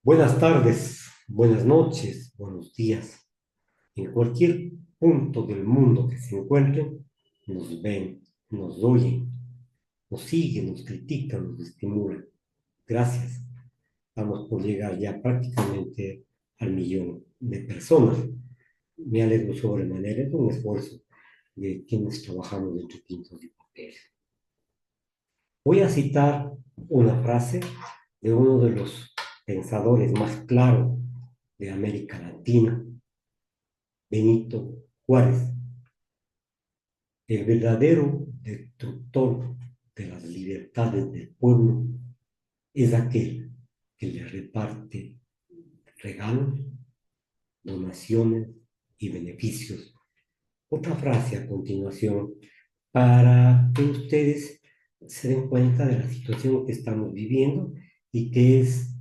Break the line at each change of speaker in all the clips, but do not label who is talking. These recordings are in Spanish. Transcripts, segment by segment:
Buenas tardes, buenas noches, buenos días. En cualquier punto del mundo que se encuentren, nos ven, nos oyen, nos siguen, nos critican, nos estimulan. Gracias. Vamos por llegar ya prácticamente al millón de personas. Me alegro sobremanera, es un esfuerzo de quienes trabajamos entre tintos y papeles. Voy a citar una frase de uno de los pensadores más claros de América Latina, Benito Juárez. El verdadero destructor de las libertades del pueblo es aquel que le reparte regalos, donaciones y beneficios. Otra frase a continuación para que ustedes se den cuenta de la situación que estamos viviendo y que es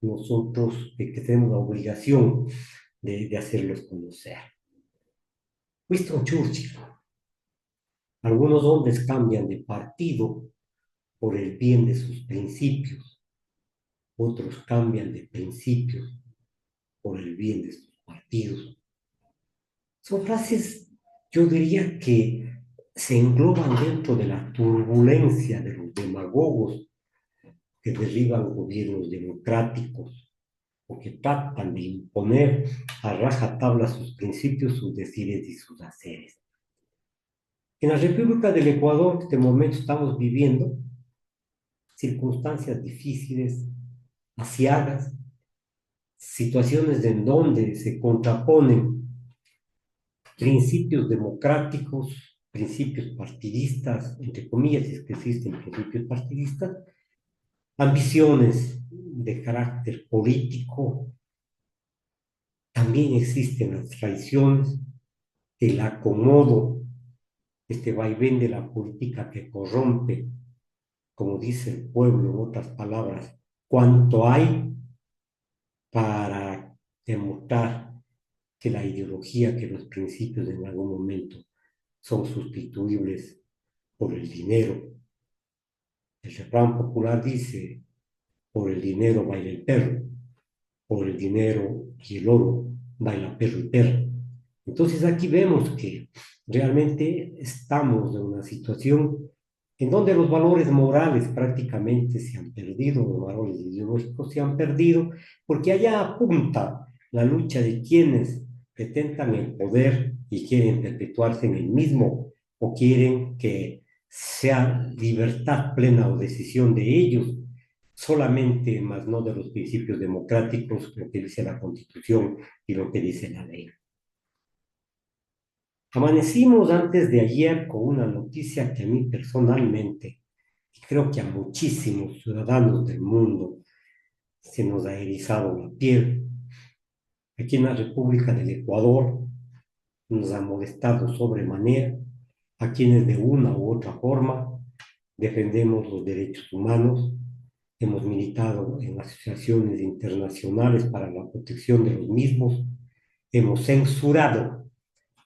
nosotros que tenemos la obligación de hacerlos conocer. Winston Churchill: algunos hombres cambian de partido por el bien de sus principios, otros cambian de principios por el bien de sus partidos. Son frases, yo diría que se engloban dentro de la turbulencia de los demagogos que derriban gobiernos democráticos o que tratan de imponer a rajatabla sus principios, sus decires y sus haceres. En la República del Ecuador, que de momento estamos viviendo circunstancias difíciles, aciagas, situaciones en donde se contraponen principios democráticos, principios partidistas, entre comillas, si es que existen principios partidistas, ambiciones de carácter político, también existen las traiciones, el acomodo, este vaivén de la política que corrompe, como dice el pueblo, en otras palabras, cuánto hay para demostrar que la ideología, que los principios en algún momento son sustituibles por el dinero. El refrán popular dice: por el dinero baila el perro, por el dinero y el oro baila perro y perro. Entonces aquí vemos que realmente estamos en una situación en donde los valores morales prácticamente se han perdido, los valores ideológicos se han perdido, porque allá apunta la lucha de quienes pretendan el poder y quieren perpetuarse en el mismo o quieren que sea libertad plena o decisión de ellos, solamente, más no de los principios democráticos, lo que dice la Constitución y lo que dice la ley. Amanecimos antes de ayer con una noticia que a mí personalmente, y creo que a muchísimos ciudadanos del mundo, se nos ha erizado la piel. Aquí en la República del Ecuador nos ha molestado sobremanera a quienes de una u otra forma defendemos los derechos humanos, hemos militado en asociaciones internacionales para la protección de los mismos, hemos censurado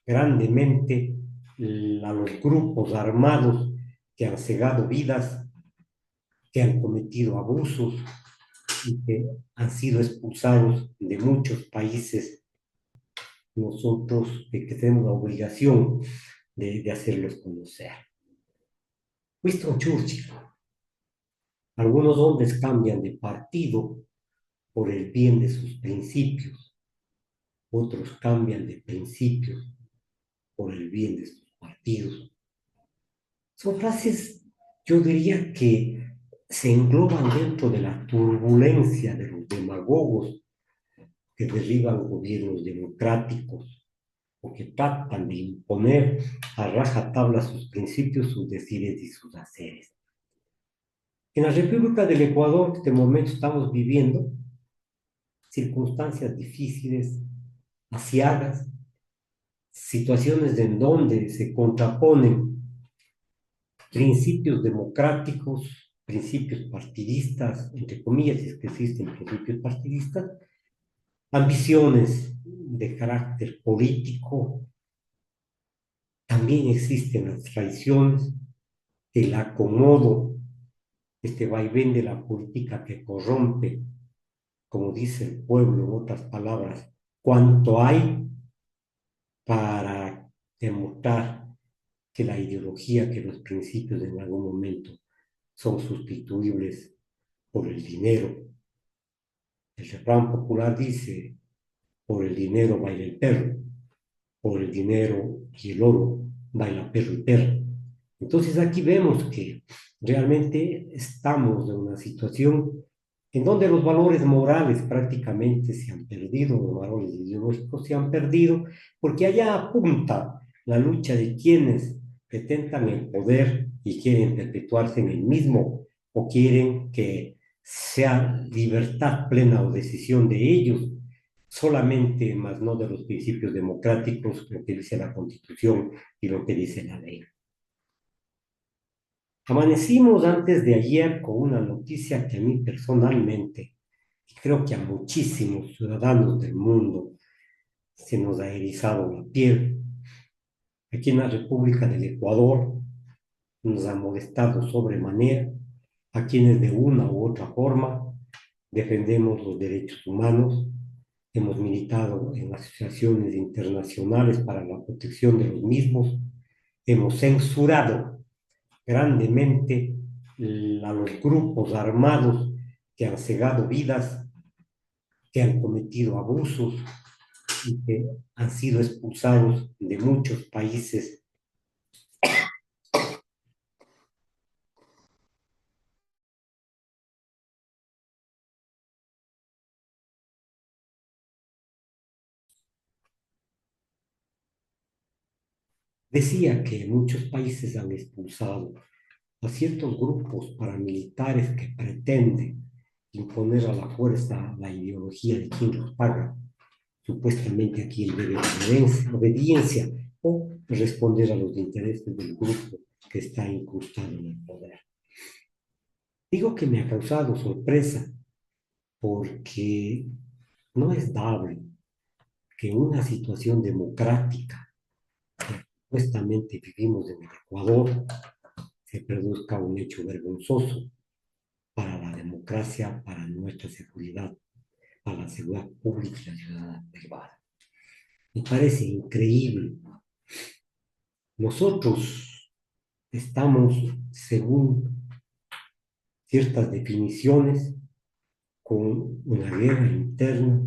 grandemente a los grupos armados que han cegado vidas, que han cometido abusos y que han sido expulsados de muchos países. Nosotros que tenemos la obligación de hacerlos conocer. Winston Churchill: algunos hombres cambian de partido por el bien de sus principios, otros cambian de principios por el bien de sus partidos. Son frases, yo diría que se engloban dentro de la turbulencia de los demagogos que derriban gobiernos democráticos o que tratan de imponer a rajatabla sus principios, sus decires y sus haceres. En la República del Ecuador, que de momento estamos viviendo circunstancias difíciles, aciagas, situaciones en donde se contraponen principios democráticos, principios partidistas, entre comillas, si es que existen principios partidistas, ambiciones de carácter político, también existen las traiciones, el acomodo, este vaivén de la política que corrompe, como dice el pueblo, en otras palabras, cuánto hay para demostrar que la ideología, que los principios en algún momento son sustituibles por el dinero. El refrán popular dice, por el dinero baila el perro, por el dinero y el oro baila perro y perro. Entonces aquí vemos que realmente estamos en una situación en donde los valores morales prácticamente se han perdido, los valores ideológicos se han perdido, porque allá apunta la lucha de quienes pretendan el poder y quieren perpetuarse en el mismo o quieren que sea libertad plena o decisión de ellos, solamente más no de los principios democráticos, lo que dice la Constitución y lo que dice la ley. Amanecimos antes de ayer con una noticia que a mí personalmente, y creo que a muchísimos ciudadanos del mundo, se nos ha erizado la piel. Aquí en la República del Ecuador nos ha molestado sobremanera a quienes de una u otra forma defendemos los derechos humanos, hemos militado en asociaciones internacionales para la protección de los mismos, hemos censurado grandemente a los grupos armados que han cegado vidas, que han cometido abusos y que han sido expulsados de muchos países. Decía que muchos países han expulsado a ciertos grupos paramilitares que pretenden imponer a la fuerza la ideología de quien los paga, supuestamente a quien debe obediencia o responder a los intereses del grupo que está incrustado en el poder. Digo que me ha causado sorpresa porque no es dable que en una situación democrática que supuestamente vivimos en el Ecuador se produzca un hecho vergonzoso para la democracia, para nuestra seguridad, para la seguridad pública y la ciudad privada. Me parece increíble. Nosotros estamos, según ciertas definiciones, con una guerra interna,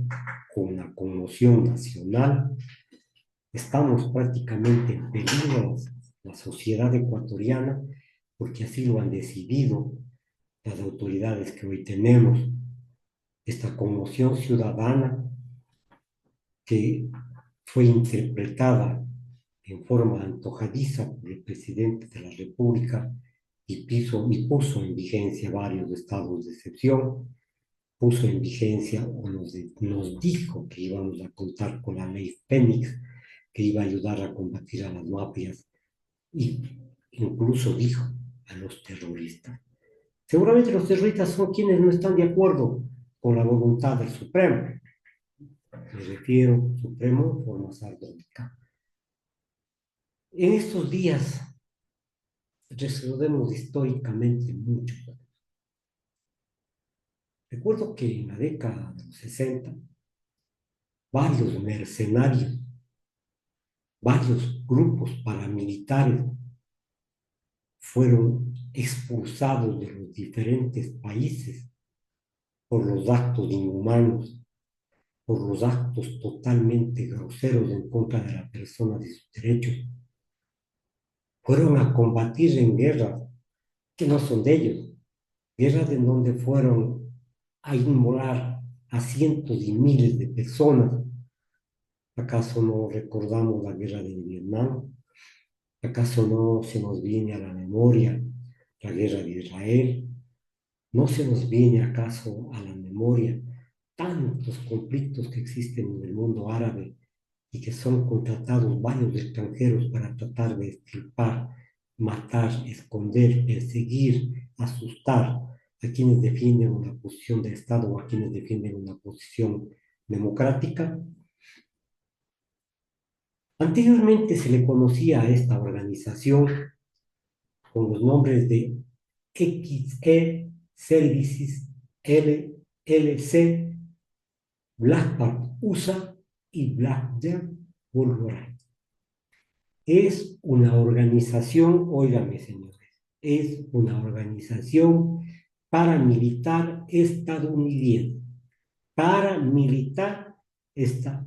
con una conmoción nacional. Estamos prácticamente en peligro la sociedad ecuatoriana porque así lo han decidido las autoridades que hoy tenemos. Esta conmoción ciudadana que fue interpretada en forma antojadiza por el presidente de la República y puso en vigencia varios estados de excepción, puso en vigencia o nos dijo que íbamos a contar con la ley Fénix, que iba a ayudar a combatir a las mafias, y incluso dijo a los terroristas. Seguramente los terroristas son quienes no están de acuerdo con la voluntad del Supremo. Me refiero Supremo en forma sardónica. En estos días recordemos históricamente mucho. Recuerdo que en la década de los 60, varios mercenarios, varios grupos paramilitares fueron expulsados de los diferentes países por los actos inhumanos, por los actos totalmente groseros en contra de la persona y sus derechos. Fueron a combatir en guerras que no son de ellos, guerras en donde fueron a inmolar a cientos y miles de personas. ¿Acaso no recordamos la guerra de Vietnam? ¿Acaso no se nos viene a la memoria la guerra de Israel? ¿No se nos viene acaso a la memoria tantos conflictos que existen en el mundo árabe y que son contratados varios extranjeros para tratar de extirpar, matar, esconder, perseguir, asustar a quienes defienden una posición de Estado o a quienes defienden una posición democrática? Anteriormente se le conocía a esta organización con los nombres de XE Services LLC, Blackpark USA y Blackjack Wolverine. Es una organización, óigame señores, es una organización paramilitar estadounidense. Paramilitar. Esta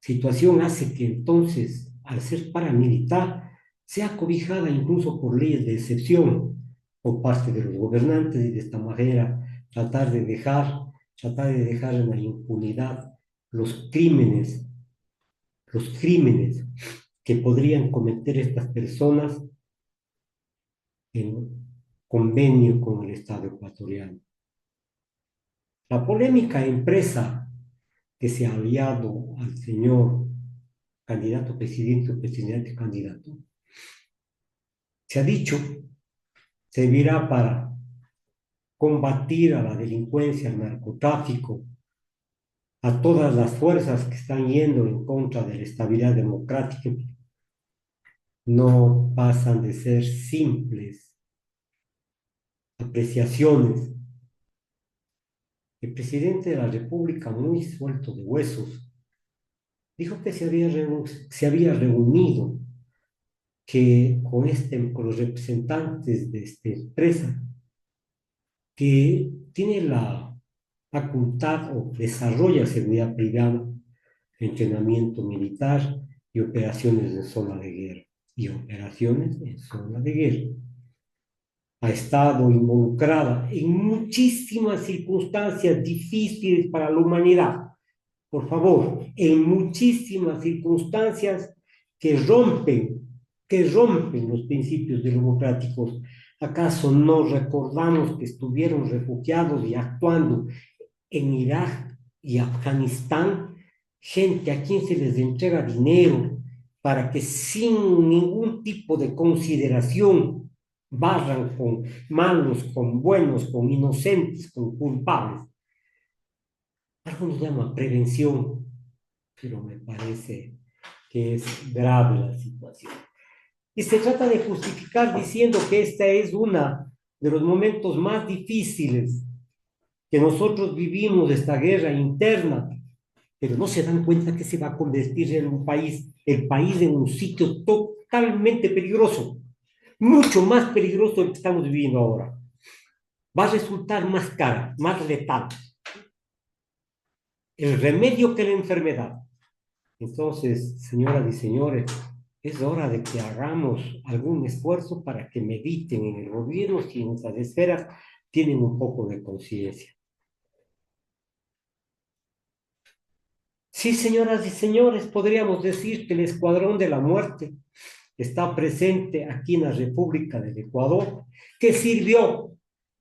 situación hace que entonces, al ser paramilitar, sea cobijada incluso por leyes de excepción por parte de los gobernantes y de esta manera tratar de dejar en la impunidad los crímenes que podrían cometer estas personas en convenio con el Estado ecuatoriano. La polémica empresa que se ha aliado al señor candidato presidente o presidente candidato, se ha dicho, servirá para combatir a la delincuencia, al narcotráfico, a todas las fuerzas que están yendo en contra de la estabilidad democrática. No pasan de ser simples apreciaciones. El presidente de la República, muy suelto de huesos, dijo que se había reunido con los representantes de esta empresa que tiene la facultad o desarrolla seguridad privada, entrenamiento militar y operaciones en zona de guerra. Y operaciones en zona de guerra. Ha estado involucrada en muchísimas circunstancias difíciles para la humanidad. Por favor, en muchísimas circunstancias que rompen los principios democráticos. ¿Acaso no recordamos que estuvieron refugiados y actuando en Irak y Afganistán? Gente a quien se les entrega dinero para que sin ningún tipo de consideración barran con malos, con buenos, con inocentes, con culpables. Algunos llaman prevención, pero me parece que es grave la situación. Y se trata de justificar diciendo que esta es uno de los momentos más difíciles que nosotros vivimos, esta guerra interna, pero no se dan cuenta que se va a convertir en el país en un sitio totalmente peligroso, mucho más peligroso del que estamos viviendo ahora. Va a resultar más cara, más letal el remedio que la enfermedad. Entonces, señoras y señores, es hora de que hagamos algún esfuerzo para que mediten en el gobierno si en esas esferas tienen un poco de conciencia. Sí, señoras y señores, podríamos decir que el Escuadrón de la Muerte está presente aquí en la República del Ecuador, que sirvió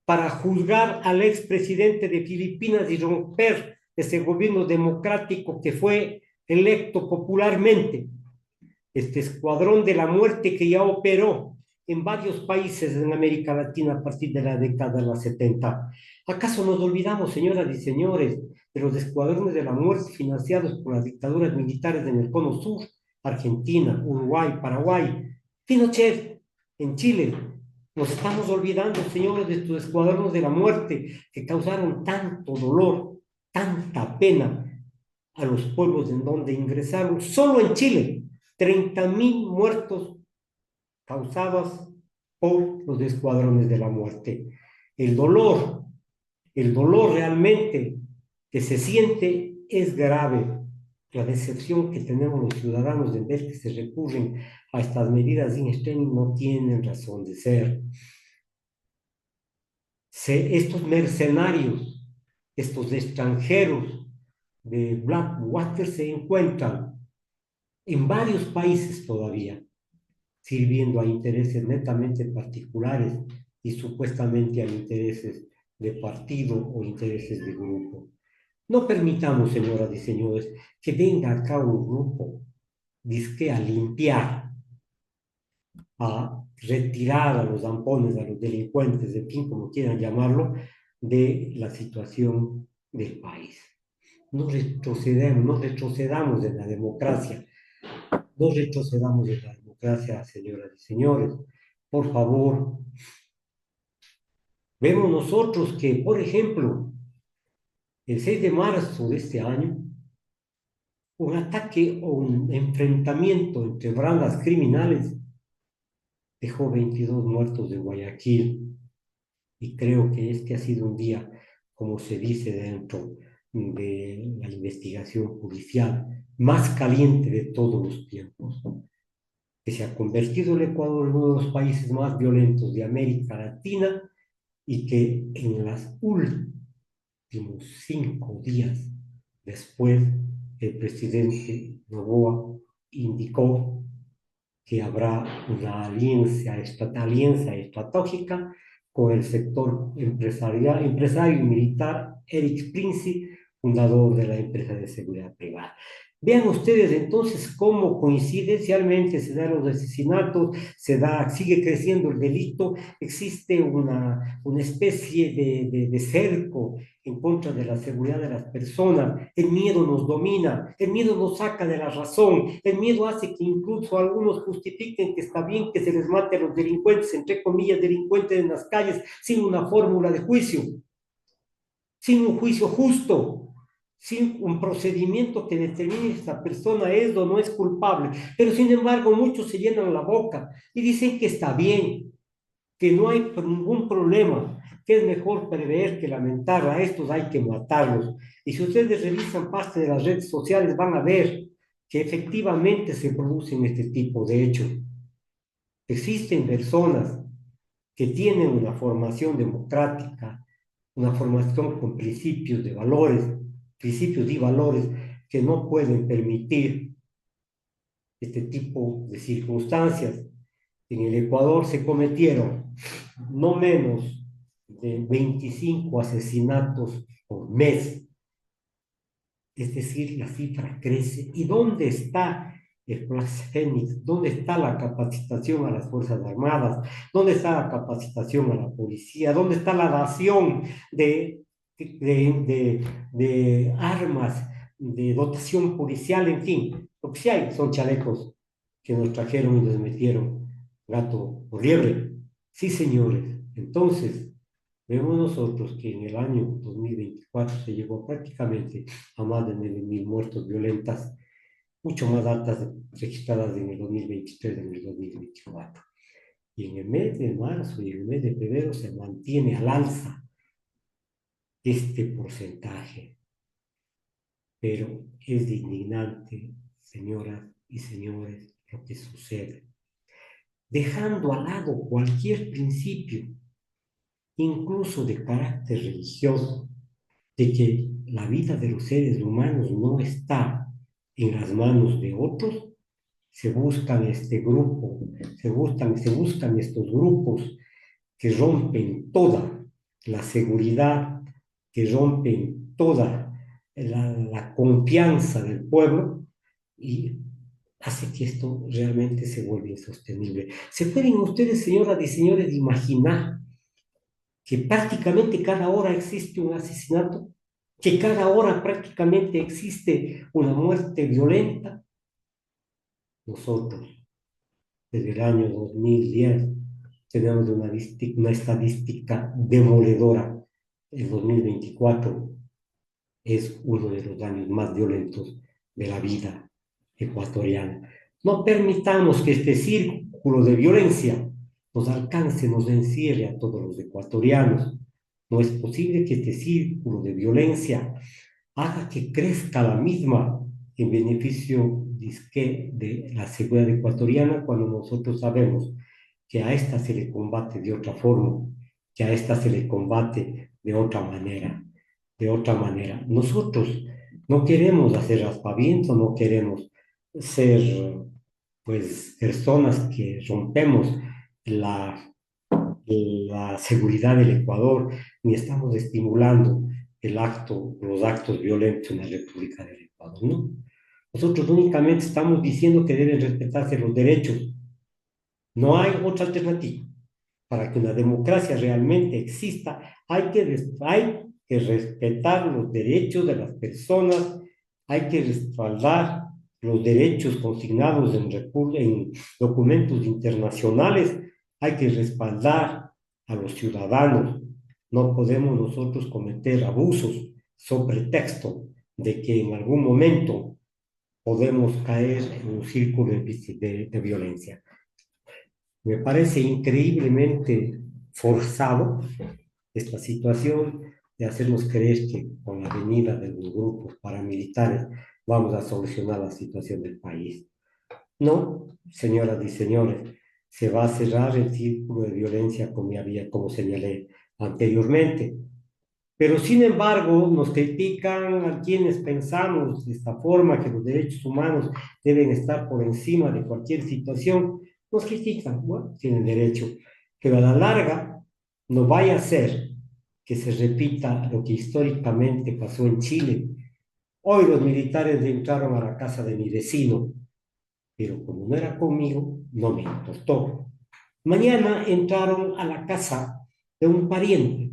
para juzgar al expresidente de Filipinas y romper ese gobierno democrático que fue electo popularmente. Este Escuadrón de la Muerte que ya operó en varios países en América Latina a partir de la década de los 70. ¿Acaso nos olvidamos, señoras y señores, de los escuadrones de la muerte financiados por las dictaduras militares en el Cono Sur, Argentina, Uruguay, Paraguay, Pinochet, en Chile? Nos estamos olvidando, señores, de estos escuadrones de la muerte que causaron tanto dolor, tanta pena a los pueblos en donde ingresaron, solo en Chile, 30.000 muertos causados por los escuadrones de la muerte. El dolor, el dolor realmente que se siente es grave. La decepción que tenemos los ciudadanos de ver que se recurren a estas medidas in extremis no tienen razón de ser. Estos mercenarios, estos extranjeros de Blackwater se encuentran en varios países todavía, sirviendo a intereses netamente particulares y supuestamente a intereses de partido o intereses de grupo. No permitamos, señoras y señores, que venga acá un grupo disque a limpiar, a retirar a los zampones, a los delincuentes, en fin, como quieran llamarlo, de la situación del país. No retrocedamos en la democracia, no retrocedamos en la democracia, señoras y señores. Por favor, Vemos nosotros que, por ejemplo, el 6 de marzo de este año, un ataque o un enfrentamiento entre bandas criminales dejó 22 muertos de Guayaquil. Y creo que este ha sido un día, como se dice dentro de la investigación policial, más caliente de todos los tiempos, que se ha convertido el Ecuador en uno de los países más violentos de América Latina y que en los últimos 5 días después el presidente Noboa indicó que habrá una alianza estratégica con el sector empresarial, empresario y militar Eric Princi, fundador de la empresa de seguridad privada. Vean ustedes entonces cómo coincidencialmente se dan los asesinatos, sigue creciendo el delito, existe una especie de cerco en contra de la seguridad de las personas. El miedo nos domina, el miedo nos saca de la razón, el miedo hace que incluso algunos justifiquen que está bien que se les mate a los delincuentes, entre comillas, delincuentes en las calles, sin una fórmula de juicio, sin un juicio justo, sin un procedimiento que determine si esta persona es o no es culpable. Pero sin embargo, muchos se llenan la boca y dicen que está bien, que no hay ningún problema, que es mejor prever que lamentar, a estos hay que matarlos. Y si ustedes revisan parte de las redes sociales, van a ver que efectivamente se producen este tipo de hechos. Existen personas que tienen una formación democrática, una formación con principios y valores que no pueden permitir este tipo de circunstancias. En el Ecuador se cometieron no menos de 25 asesinatos por mes. Es decir, la cifra crece. ¿Y dónde está el Plan Fénix? ¿Dónde está la capacitación a las Fuerzas Armadas? ¿Dónde está la capacitación a la policía? ¿Dónde está la dación de armas, de dotación policial? En fin, lo que sí hay son chalecos que nos trajeron y nos metieron gato por liebre. Sí, señores. Entonces, vemos nosotros que en el año 2024 se llegó prácticamente a más de 9.000 muertos violentas, mucho más altas registradas en el 2023 en el 2024. Y en el mes de marzo y en el mes de febrero se mantiene al alza este porcentaje. Pero es indignante, señoras y señores, lo que sucede. Dejando al lado cualquier principio, incluso de carácter religioso, de que la vida de los seres humanos no está en las manos de otros, se buscan se buscan estos grupos que rompen toda la seguridad, que rompen toda la confianza del pueblo y hace que esto realmente se vuelva insostenible. ¿Se pueden ustedes, señoras y señores, imaginar que prácticamente cada hora existe un asesinato, que cada hora prácticamente existe una muerte violenta? Nosotros, desde el año 2010, tenemos una estadística demoledora. El 2024 es uno de los años más violentos de la vida ecuatoriana. No permitamos que este círculo de violencia nos alcance, nos encierre a todos los ecuatorianos. No es posible que este círculo de violencia haga que crezca la misma en beneficio de la seguridad ecuatoriana cuando nosotros sabemos que a esta se le combate de otra forma, que a esta se le combate de otra manera, de otra manera. Nosotros no queremos hacer aspavientos, no queremos ser, pues, personas que rompemos la, la seguridad del Ecuador, ni estamos estimulando los actos violentos en la República del Ecuador, ¿no? Nosotros únicamente estamos diciendo que deben respetarse los derechos. No hay otra alternativa. Para que una democracia realmente exista, hay que respetar los derechos de las personas, hay que respaldar los derechos consignados en documentos internacionales, hay que respaldar a los ciudadanos, No podemos nosotros cometer abusos sobre pretexto de que en algún momento podemos caer en un círculo de violencia. Me parece increíblemente forzado esta situación de hacernos creer que con la venida de los grupos paramilitares vamos a solucionar la situación del país. No, señoras y señores, se va a cerrar el círculo de violencia como señalé anteriormente. Pero sin embargo, nos critican a quienes pensamos de esta forma que los derechos humanos deben estar por encima de cualquier situación. Nos critican, bueno, tienen derecho, pero a la larga no vaya a ser que se repita lo que históricamente pasó en Chile. Hoy los militares entraron a la casa de mi vecino, pero como no era conmigo, no me importó. Mañana entraron a la casa de un pariente,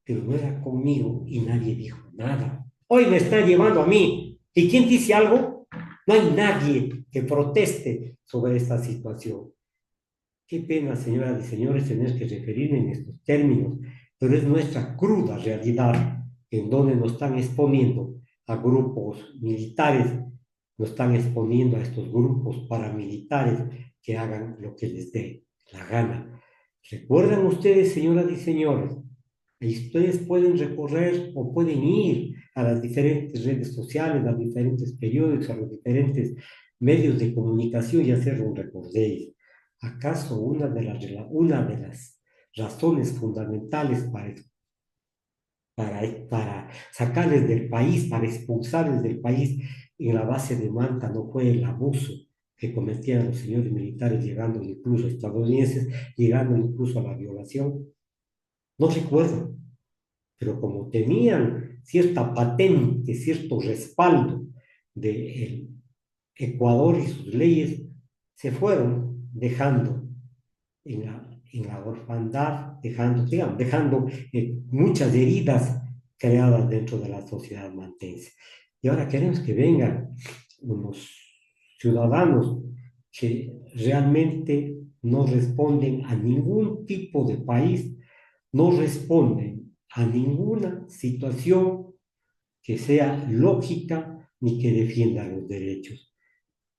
pero no era conmigo y nadie dijo nada. Hoy me está llevando a mí. ¿Y quién dice algo? No hay nadie que proteste sobre esta situación. Qué pena, señoras y señores, tener que referirme en estos términos, pero es nuestra cruda realidad en donde nos están exponiendo a grupos militares, nos están exponiendo a estos grupos paramilitares que hagan lo que les dé la gana. ¿Recuerdan ustedes, señoras y señores? Y ustedes pueden recorrer o pueden ir a las diferentes redes sociales, a los diferentes periódicos, a los diferentes medios de comunicación y hacer un recorrido. ¿Acaso una de las razones fundamentales para sacarles del país, para expulsarles del país en la base de Manta no fue el abuso que cometían los señores militares, llegando incluso estadounidenses, llegando incluso a la violación? No recuerdo, pero como tenían cierta patente, cierto respaldo de Ecuador y sus leyes, se fueron dejando en la orfandad, dejando muchas heridas creadas dentro de la sociedad mantense. Y ahora queremos que vengan unos ciudadanos que realmente no responden a ningún tipo de país, no responden a ninguna situación que sea lógica ni que defienda los derechos.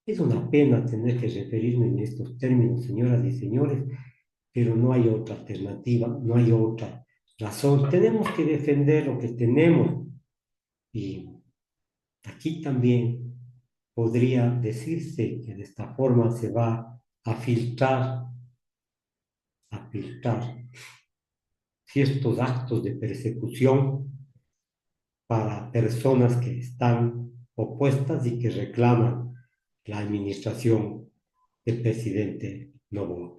Es una pena tener que referirme en estos términos, señoras y señores, pero no hay otra alternativa, no hay otra razón. Tenemos que defender lo que tenemos y aquí también podría decirse que de esta forma se va a filtrar ciertos actos de persecución para personas que están opuestas y que reclaman la administración del presidente Noboa.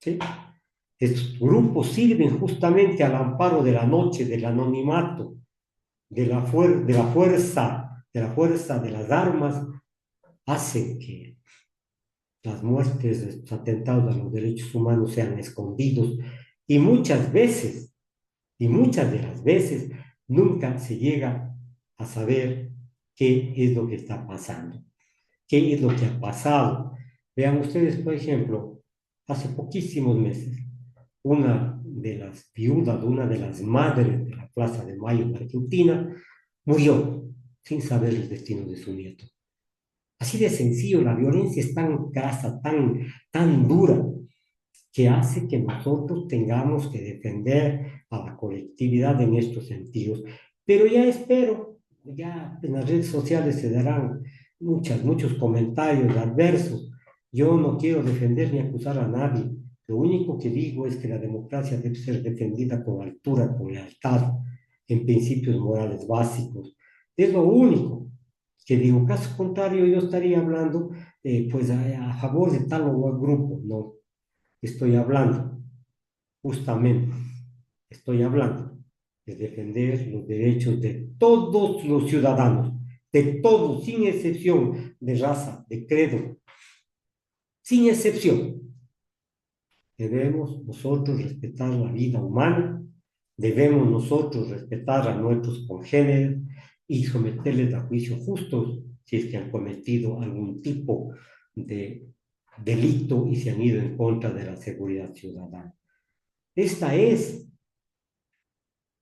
¿Sí? Estos grupos sirven justamente al amparo de la noche, del anonimato, de la fuerza de las armas, hacen que las muertes, estos atentados a los derechos humanos sean escondidos y muchas de las veces, nunca se llega a saber qué es lo que está pasando, qué es lo que ha pasado. Vean ustedes, por ejemplo, hace poquísimos meses, una de las viudas, una de las madres de la Plaza de Mayo en Argentina, murió sin saber el destino de su nieto. Así de sencillo, la violencia es tan grasa, tan dura, que hace que nosotros tengamos que defender a la colectividad en estos sentidos. Pero ya espero, ya en las redes sociales se darán muchos comentarios adversos. Yo no quiero defender ni acusar a nadie. Lo único que digo es que la democracia debe ser defendida con altura, con lealtad, en principios morales básicos. Es lo único que digo. Caso contrario, yo estaría hablando pues a favor de tal o cual grupo. No, estoy hablando, justamente, estoy hablando de defender los derechos de todos los ciudadanos, de todos, sin excepción de raza, de credo, sin excepción. Debemos nosotros respetar la vida humana, debemos nosotros respetar a nuestros congéneres y someterles a juicio justos si es que han cometido algún tipo de delito y se han ido en contra de la seguridad ciudadana. Esta es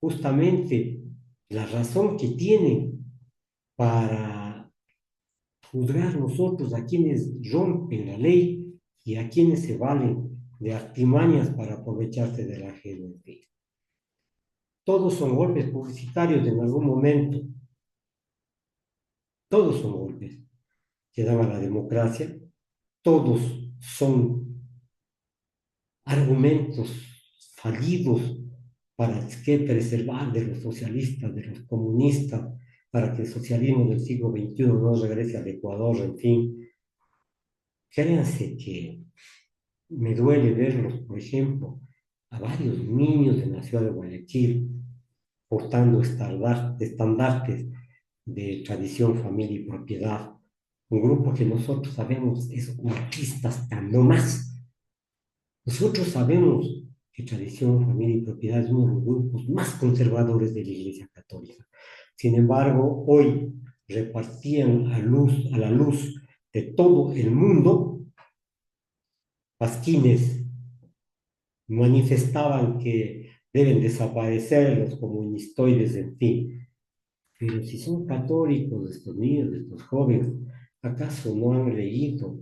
justamente la razón que tienen para juzgar nosotros a quienes rompen la ley y a quienes se valen de artimañas para aprovecharse de la gente. Todos son golpes publicitarios en algún momento, todos son golpes que dan a la democracia, todos son argumentos fallidos para que preservar de los socialistas, de los comunistas, para que el socialismo del siglo XXI no regrese al Ecuador, en fin. Créanse que me duele verlos, por ejemplo, a varios niños de la ciudad de Guayaquil portando estandartes de tradición, familia y propiedad. Un grupo que nosotros sabemos es urquista hasta no más. Nosotros sabemos que tradición, familia y propiedad es uno de los grupos más conservadores de la Iglesia Católica. Sin embargo, hoy repartían a la luz de todo el mundo pasquines, manifestaban que deben desaparecer los comunistoides, en fin. Pero si son católicos estos niños, estos jóvenes, ¿acaso no han leído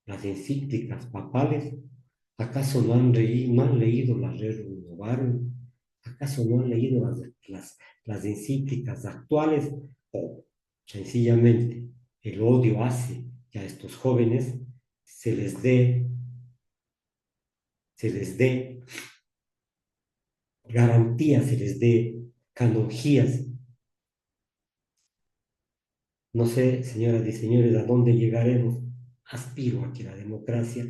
las encíclicas papales? ¿Acaso no han leído la Rerum Novarum? ¿Acaso no han leído las encíclicas actuales? O sencillamente el odio hace que a estos jóvenes se les dé, se les dé garantías, se les dé canonjías. No sé, señoras y señores, a dónde llegaremos. Aspiro a que la democracia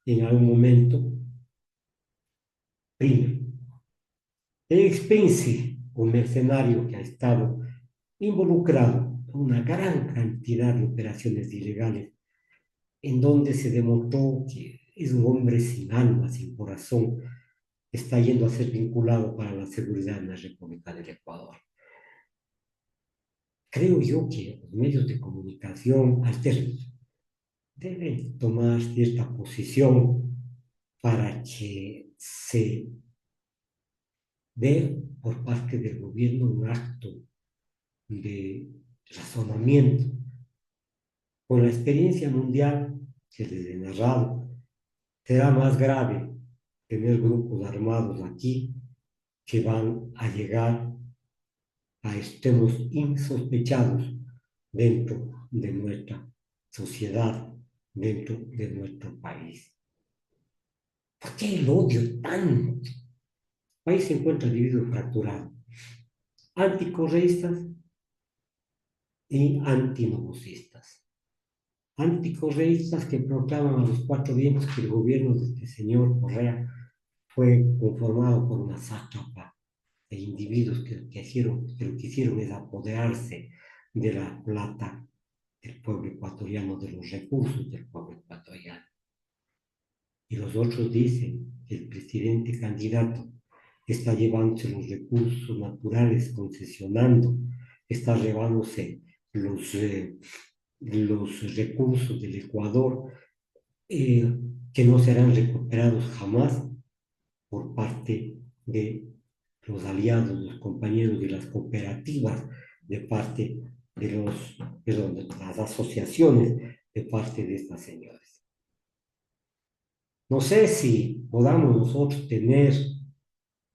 en algún momento prime. Eric Spencer, un mercenario que ha estado involucrado en una gran cantidad de operaciones ilegales, en donde se demostró que es un hombre sin alma, sin corazón, está yendo a ser vinculado para la seguridad en la República del Ecuador. Creo yo que los medios de comunicación alternos deben tomar cierta posición para que se dé por parte del gobierno un acto de razonamiento. Con la experiencia mundial que les he narrado, será más grave tener grupos armados aquí que van a llegar a extremos insospechados dentro de nuestra sociedad, dentro de nuestro país. ¿Por qué el odio tan? El país se encuentra dividido y fracturado. Anticorreístas y antinovocistas. Anticorreístas que proclaman a los cuatro vientos que el gobierno de este señor Correa fue conformado por una sátrapa de individuos que lo que hicieron es apoderarse de la plata del pueblo ecuatoriano, de los recursos del pueblo ecuatoriano. Y los otros dicen que el presidente candidato está llevándose los recursos naturales, concesionando, está llevándose los recursos del Ecuador que no serán recuperados jamás por parte de los aliados, los compañeros de las cooperativas, de parte de las asociaciones, de parte de estas señores. No sé si podamos nosotros tener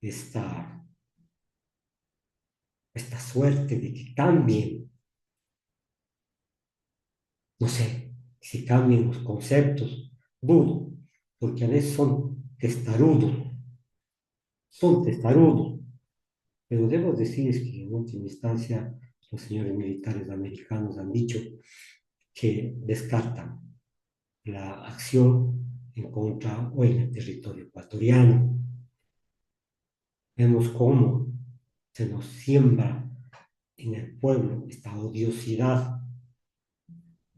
esta, esta suerte de que cambien, no sé, si cambien los conceptos, dudo, porque a veces son testarudos, pero debo decir que en última instancia los señores militares americanos han dicho que descartan la acción en contra o en el territorio ecuatoriano. Vemos cómo se nos siembra en el pueblo esta odiosidad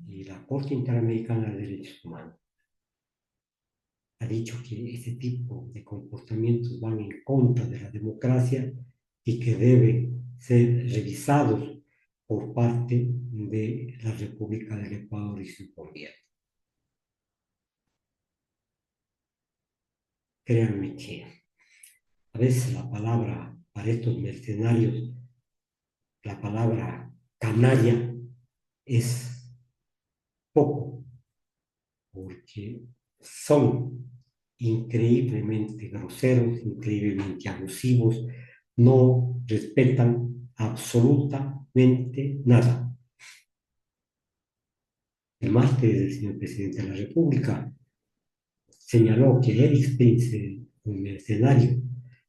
y la Corte Interamericana de Derechos Humanos ha dicho que este tipo de comportamientos van en contra de la democracia y que deben ser revisados por parte de la República del Ecuador y su gobierno. Créanme que a veces la palabra para estos mercenarios, la palabra canalla es poco, porque son increíblemente groseros, increíblemente abusivos, no respetan absolutamente nada. El martes, el señor presidente de la República señaló que Eric Spencer, un mercenario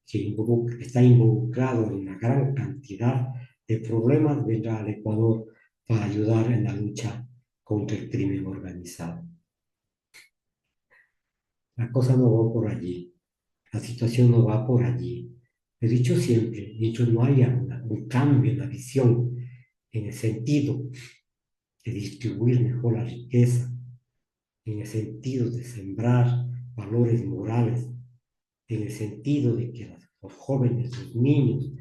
que está involucrado en una gran cantidad de problemas, vendrá al Ecuador para ayudar en la lucha contra el crimen organizado. La cosa no va por allí, la situación no va por allí. He dicho siempre, dicho no haya un cambio en la visión, en el sentido de distribuir mejor la riqueza, en el sentido de sembrar valores morales, en el sentido de que los jóvenes, los niños,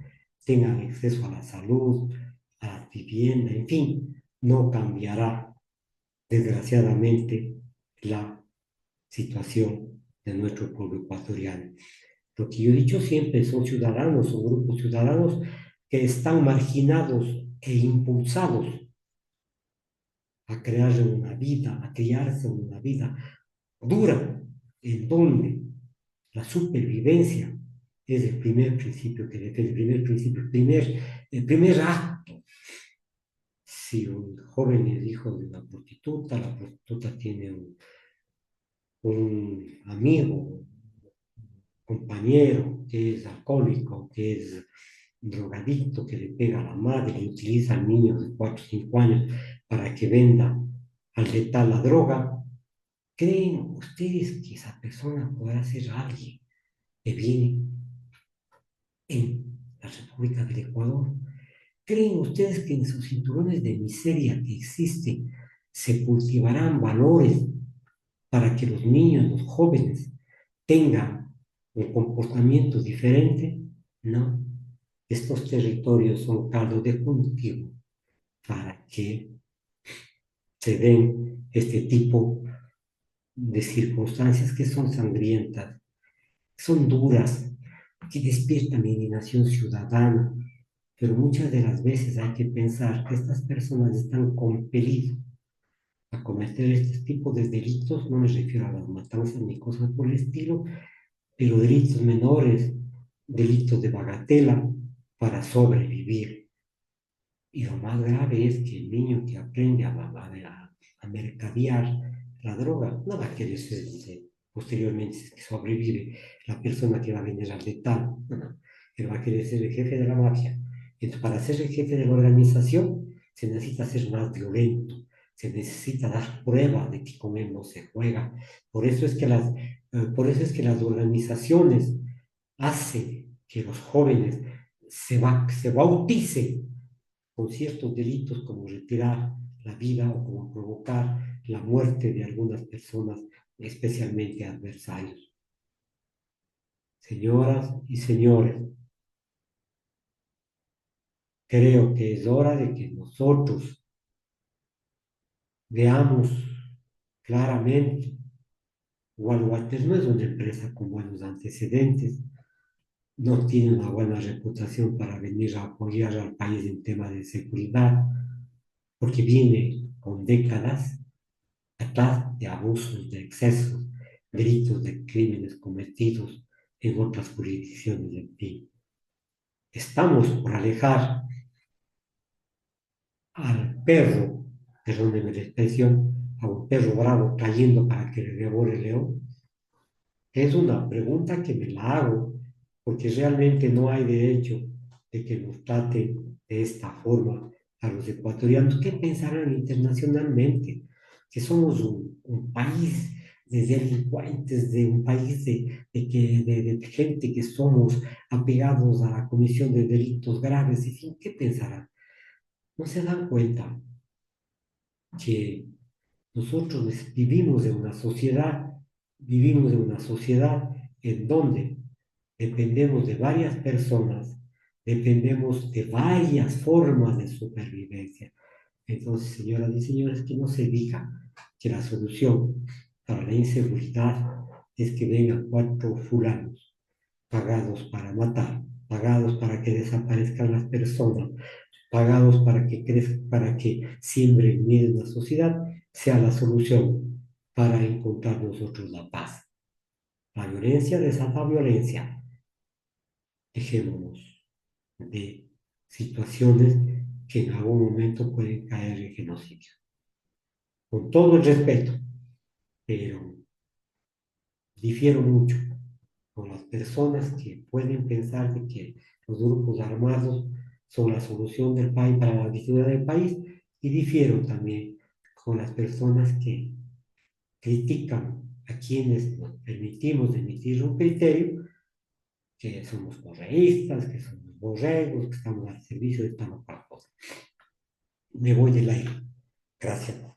tengan acceso a la salud, a la vivienda, en fin, no cambiará, desgraciadamente, la situación de nuestro pueblo ecuatoriano. Lo que yo he dicho siempre son ciudadanos, son grupos ciudadanos que están marginados e impulsados a crear una vida, a criarse una vida dura, en donde la supervivencia es el primer principio que defiende, el primer principio, el primer acto. Si un joven es hijo de una prostituta, la prostituta tiene un amigo, compañero que es alcohólico, que es drogadicto, que le pega a la madre y utiliza al niño de 4 o 5 años para que venda al letal la droga, ¿creen ustedes que esa persona podrá ser alguien que viene en la República del Ecuador? ¿Creen ustedes que en sus cinturones de miseria que existen se cultivarán valores para que los niños, los jóvenes, tengan un comportamiento diferente? No. Estos territorios son caldo de cultivo para que se den este tipo de circunstancias que son sangrientas, son duras, que despiertan indignación ciudadana, pero muchas de las veces hay que pensar que estas personas están compelidas a cometer este tipo de delitos. No me refiero a las matanzas ni cosas por el estilo, pero delitos menores, delitos de bagatela para sobrevivir. Y lo más grave es que el niño que aprende a mercadear la droga no va a querer ser posteriormente, si es que sobrevive, la persona que va a vender al letal. No, no. Él va a querer ser el jefe de la mafia. Entonces, para ser el jefe de la organización, se necesita ser más violento, se necesita dar prueba de que con él no se juega. Por eso es que las organizaciones hacen que los jóvenes se bauticen con ciertos delitos como retirar la vida o como provocar la muerte de algunas personas, especialmente adversarios. Señoras y señores, creo que es hora de que nosotros veamos claramente, Walwater no es una empresa con buenos antecedentes, no tiene una buena reputación para venir a apoyar al país en temas de seguridad, porque viene con décadas atrás de abusos, de excesos, delitos, de crímenes cometidos en otras jurisdicciones del país. Estamos por alejar al perro, perdónenme la expresión, a un perro bravo cayendo para que le devore el león. Es una pregunta que me la hago, porque realmente no hay derecho de que nos traten de esta forma a los ecuatorianos. ¿Qué pensarán internacionalmente? Que somos un país de delincuentes, de un país de gente que somos apegados a la comisión de delitos graves, en fin, ¿qué pensarán? No se dan cuenta que nosotros vivimos en una sociedad en donde dependemos de varias personas, dependemos de varias formas de supervivencia. Entonces, señoras y señores, que no se diga que la solución para la inseguridad es que vengan 4 fulanos pagados para matar, pagados para que desaparezcan las personas, pagados para que crezcan, para que siembren miedo en la sociedad, sea la solución para encontrar nosotros la paz. La violencia desata violencia. Dejémonos de situaciones que en algún momento pueden caer en genocidio. Con todo el respeto, pero difiero mucho con las personas que pueden pensar de que los grupos armados son la solución del país para la dignidad del país, y difiero también con las personas que critican a quienes nos permitimos emitir un criterio, que somos correístas, que somos borregos, que estamos al servicio de tal o cual cosa. Me voy del aire. Gracias.